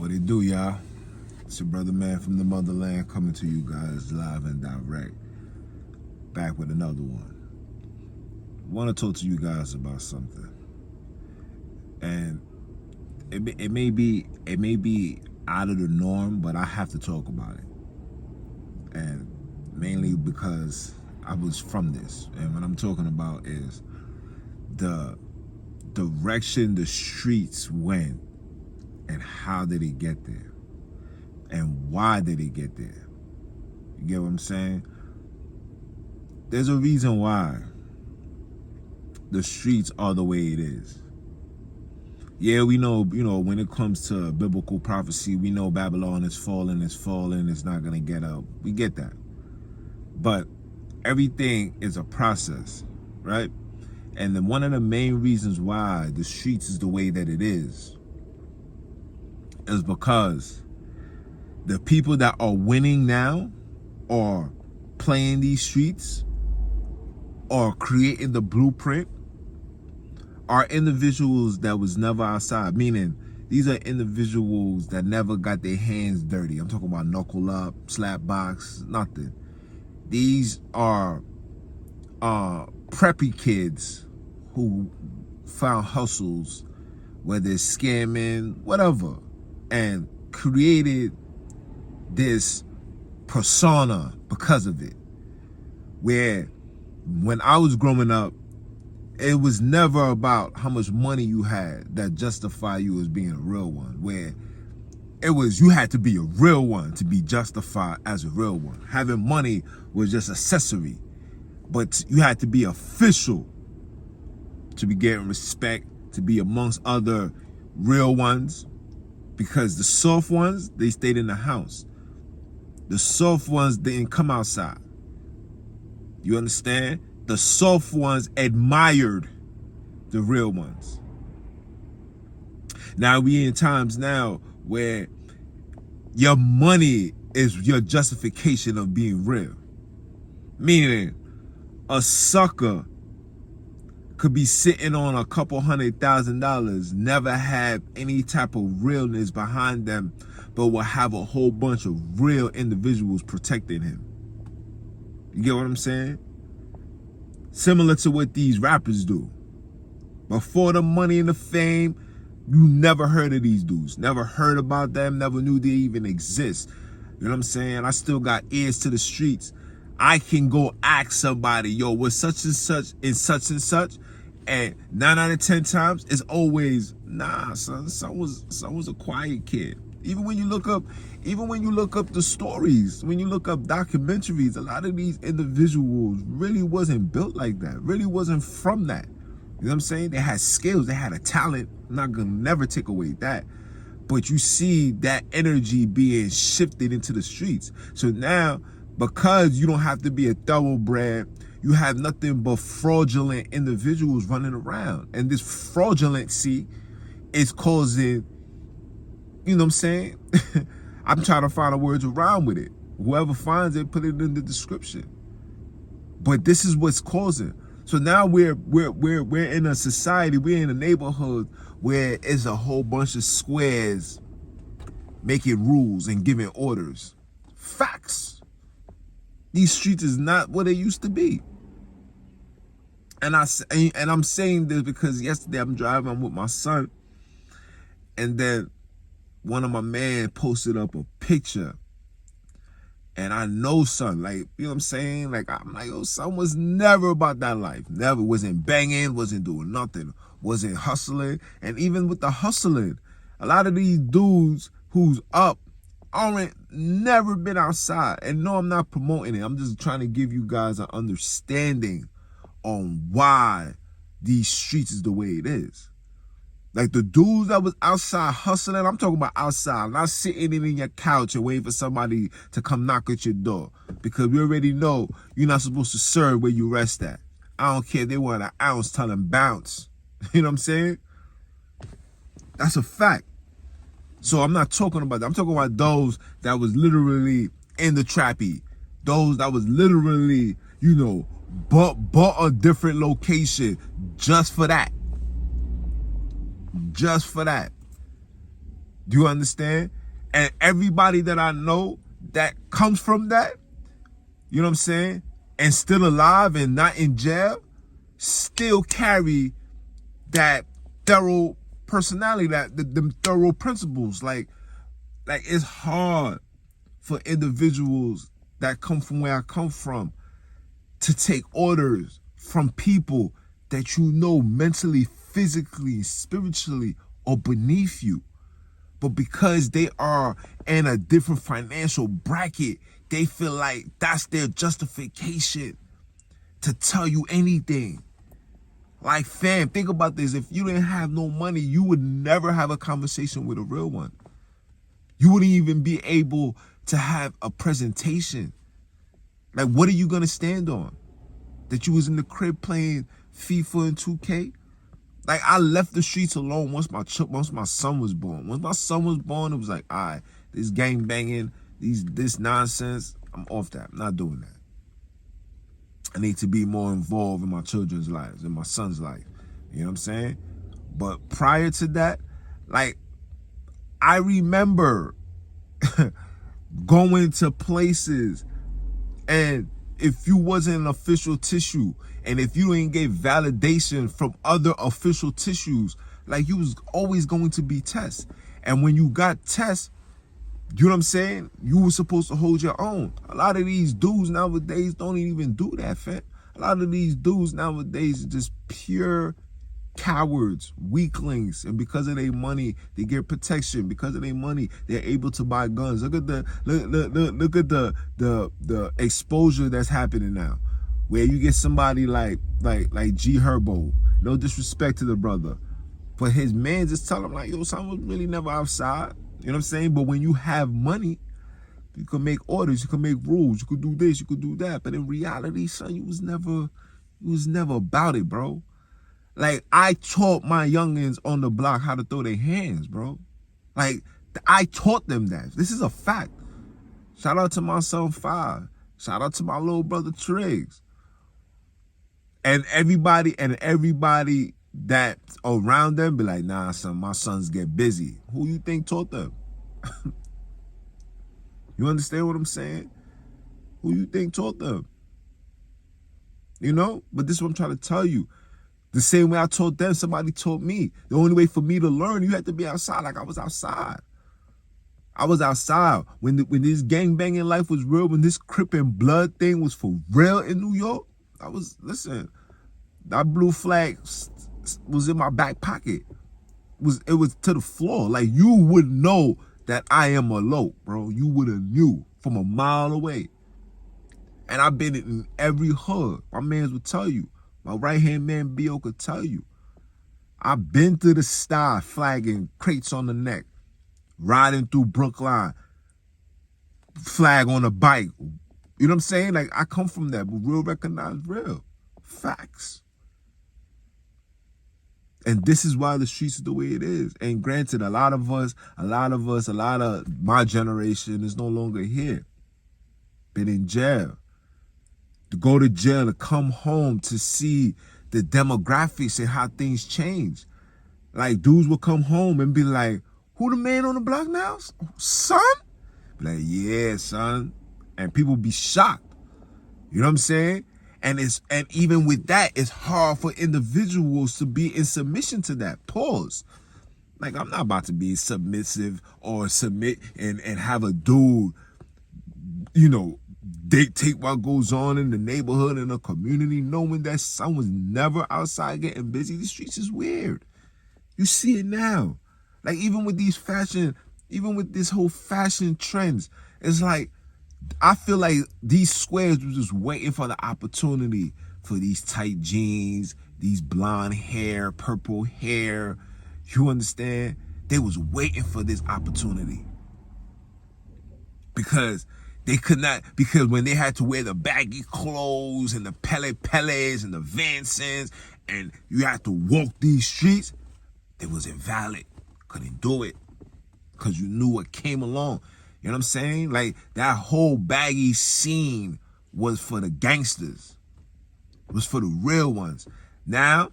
What it do, y'all? It's your brother man from the motherland coming to you guys live and direct. Back with another one. Want to talk to you guys about something, and it may be out of the norm, but I have to talk about it, and mainly because I was from this, and what I'm talking about is the direction the streets went, and how did it get there, and why did it get there? You get what I'm saying? There's a reason why the streets are the way it is. Yeah, we know, when it comes to biblical prophecy, we know Babylon is falling, it's not gonna get up. We get that. But everything is a process, right? And then one of the main reasons why the streets is the way that it is because the people that are winning now are playing these streets or creating the blueprint are individuals that was never outside, meaning these are individuals that never got their hands dirty. I'm talking about knuckle up, slap box, nothing. These are preppy kids who found hustles, whether it's scamming, whatever, and created this persona because of it. Where when I was growing up, it was never about how much money you had that justified you as being a real one. Where it was, you had to be a real one to be justified as a real one. Having money was just accessory, but you had to be official to be getting respect, to be amongst other real ones, because the soft ones, they stayed in the house. The soft ones didn't come outside. You understand? The soft ones admired the real ones. Now we in times now where your money is your justification of being real. Meaning a sucker could be sitting on a couple $100,000, never have any type of realness behind them, but will have a whole bunch of real individuals protecting him. You get what I'm saying? Similar to what these rappers do. Before the money and the fame, you never heard of these dudes. Never heard about them, never knew they even exist. You know what I'm saying? I still got ears to the streets. I can go ask somebody, yo, what's such and such and such and such? And 9 out of 10 times, it's always, nah, son was a quiet kid. Even when you look up the stories, when you look up documentaries, a lot of these individuals really wasn't built like that, really wasn't from that. You know what I'm saying? They had skills, they had a talent. I'm not gonna never take away that. But you see that energy being shifted into the streets. So now, because you don't have to be a thoroughbred, you have nothing but fraudulent individuals running around. And this fraudulency is causing, you know what I'm saying? I'm trying to find the words around with it. Whoever finds it, put it in the description. But this is what's causing. So now we're in a society, we're in a neighborhood where it's a whole bunch of squares making rules and giving orders. Facts. These streets is not what they used to be. And I'm saying this because yesterday I'm driving with my son, and then one of my man posted up a picture, and I know son, like, you know what I'm saying? Like, I'm like, oh, son was never about that life. Never. Wasn't banging, wasn't doing nothing, wasn't hustling. And even with the hustling, a lot of these dudes who's up aren't never been outside. And no, I'm not promoting it. I'm just trying to give you guys an understanding on why these streets is the way it is. Like the dudes that was outside hustling, I'm talking about outside, not sitting in your couch and waiting for somebody to come knock at your door. Because we already know you're not supposed to serve where you rest at. I don't care if they want an ounce, tell them bounce. You know what I'm saying? That's a fact. So I'm not talking about that. I'm talking about those that was literally in the trappy. Those that was literally, bought a different location just for that. Just for that. Do you understand? And everybody that I know that comes from that, you know what I'm saying, and still alive and not in jail, still carry that thorough personality, that them thorough principles. Like it's hard for individuals that come from where I come from to take orders from people that you know mentally, physically, spiritually are beneath you. But because they are in a different financial bracket, they feel like that's their justification to tell you anything. Like, fam, think about this. If you didn't have no money, you would never have a conversation with a real one. You wouldn't even be able to have a presentation. Like, what are you going to stand on? That you was in the crib playing FIFA and 2K? Like, I left the streets alone once my son was born. Once my son was born, it was like, all right, this gang banging, this nonsense, I'm off that. I'm not doing that. I need to be more involved in my children's lives, in my son's life. You know what I'm saying? But prior to that, like, I remember going to places, and if you wasn't an official tissue, and if you ain't get validation from other official tissues, like, you was always going to be tests. And when you got tests, you know what I'm saying, you were supposed to hold your own. A lot of these dudes nowadays don't even do that, fam. A lot of these dudes nowadays are just pure cowards, weaklings, and because of their money, they get protection. Because of their money, they're able to buy guns. Look at the exposure that's happening now, where you get somebody like G Herbo. No disrespect to the brother, but his man just tell him like, yo, son was really never outside. You know what I'm saying? But when you have money, you can make orders, you can make rules, you could do this, you could do that. But in reality, son, you was never about it, bro. Like, I taught my youngins on the block how to throw their hands, bro. Like, I taught them that. This is a fact. Shout out to my son, Five. Shout out to my little brother, Triggs. And everybody that's around them be like, nah, son, my sons get busy. Who you think taught them? You understand what I'm saying? Who you think taught them? You know? But this is what I'm trying to tell you. The same way I taught them, somebody taught me. The only way for me to learn, you had to be outside. Like, I was outside. I was outside. When this gangbanging life was real, when this Crip and Blood thing was for real in New York, listen, that blue flag was in my back pocket. It was to the floor. Like, you would know that I am a lope, bro. You would have knew from a mile away. And I've been in every hood. My mans would tell you. My right-hand man, B.O., could tell you. I've been through the sty, flagging, crates on the neck, riding through Brookline, flag on a bike. You know what I'm saying? Like, I come from that, but real recognize real. Facts. And this is why the streets is the way it is. And granted, a lot of my generation is no longer here. Been in jail. To go to jail, to come home, to see the demographics and how things change. Like, dudes will come home and be like, who the man on the block now? Son? Be like, yeah, son. And people be shocked. You know what I'm saying? And even with that, it's hard for individuals to be in submission to that. Pause. Like, I'm not about to be submissive or submit and have a dude, you know, dictate what goes on in the neighborhood and the community, knowing that someone's never outside getting busy. The streets is weird. You see it now. Like, even with this whole fashion trends, it's like, I feel like these squares was just waiting for the opportunity for these tight jeans, these blonde hair, purple hair. You understand? They was waiting for this opportunity. Because they could not, because when they had to wear the baggy clothes and the Pelles and the Vansons, and you had to walk these streets, it was invalid. Couldn't do it. Because you knew what came along. You know what I'm saying? Like, that whole baggy scene was for the gangsters. It was for the real ones. Now,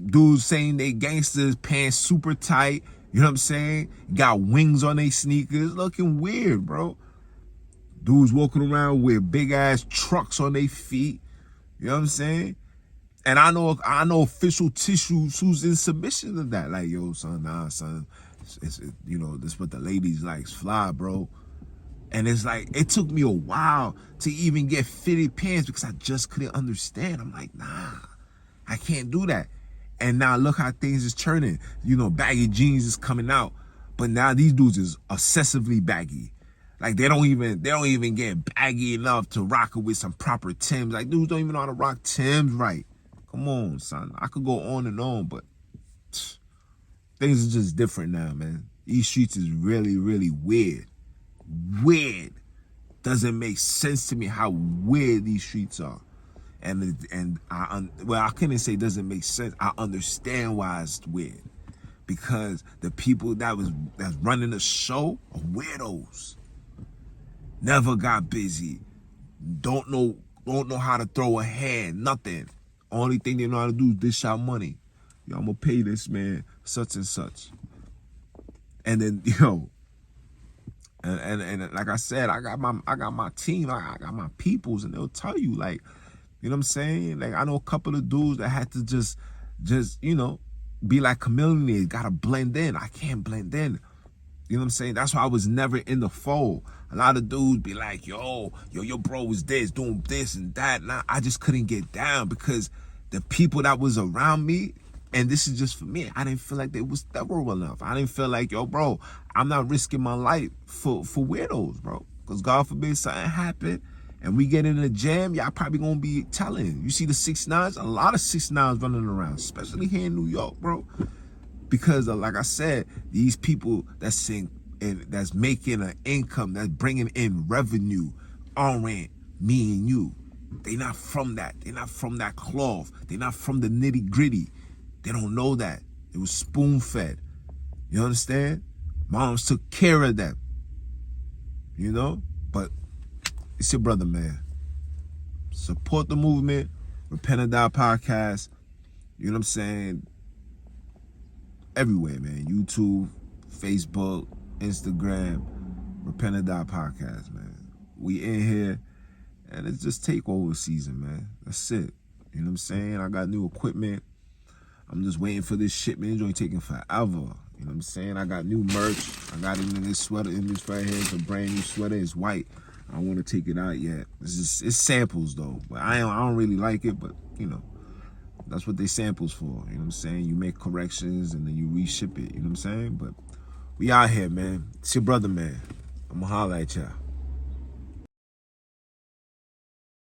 dudes saying they gangsters, pants super tight, You know what I'm saying? Got wings on their sneakers, looking weird, bro. Dudes walking around with big ass trucks on their feet. You know what I'm saying? And I know official tissues who's in submission to that. Like, yo, son, nah, son. You know, this what the ladies likes, fly, bro. And it's like, it took me a while to even get fitted pants because I just couldn't understand. I'm like, nah, I can't do that. And now look how things is turning. You know, baggy jeans is coming out. But now these dudes is obsessively baggy. Like they don't even get baggy enough to rock it with some proper Timbs. Like dudes don't even know how to rock Timbs right. Come on, son. I could go on and on, but things are just different now, man. These streets is really, really weird. Weird. Doesn't make sense to me how weird these streets are. And I couldn't say it doesn't make sense. I understand why it's weird. Because the people that's running the show are weirdos. Never got busy. Don't know how to throw a hand. Nothing. Only thing they know how to do is dish out money. Yo, I'm gonna pay this man such and such. And then, yo, and like I said, I got my team, I got my peoples, and they'll tell you, like, you know what I'm saying? Like, I know a couple of dudes that had to just you know, be like chameleons, gotta blend in. I can't blend in. You know what I'm saying? That's why I was never in the fold. A lot of dudes be like, yo, your bro was this, doing this and that. And I just couldn't get down because the people that was around me, and this is just for me, I didn't feel like they was thorough enough. I didn't feel like, yo, bro, I'm not risking my life for weirdos, bro. Because God forbid something happen and we get in a jam, y'all probably gonna be telling. You see the 6ix9ines? A lot of 6ix9ines running around, especially here in New York, bro. Because like I said, these people that's making an income, that's bringing in revenue, aren't me and you. They not from that. They're not from that cloth. They're not from the nitty gritty. They don't know that. It was spoon fed. You understand? Moms took care of them. You know? But it's your brother, man. Support the movement. Repent or Die podcast. You know what I'm saying? Everywhere, man. YouTube, Facebook, Instagram, Repent or Die podcast, man. We in here, and it's just takeover season, man. That's it. You know what I'm saying? I got new equipment. I'm just waiting for this shipment. It's only taking forever. You know what I'm saying? I got new merch. I got it in this sweater. In this right here, it's a brand new sweater. It's white. I don't want to take it out yet. It's samples though, but I don't really like it. But you know. That's what they samples for, you know what I'm saying? You make corrections and then you reship it, you know what I'm saying? But we out here, man. It's your brother, man. I'm gonna holler at y'all.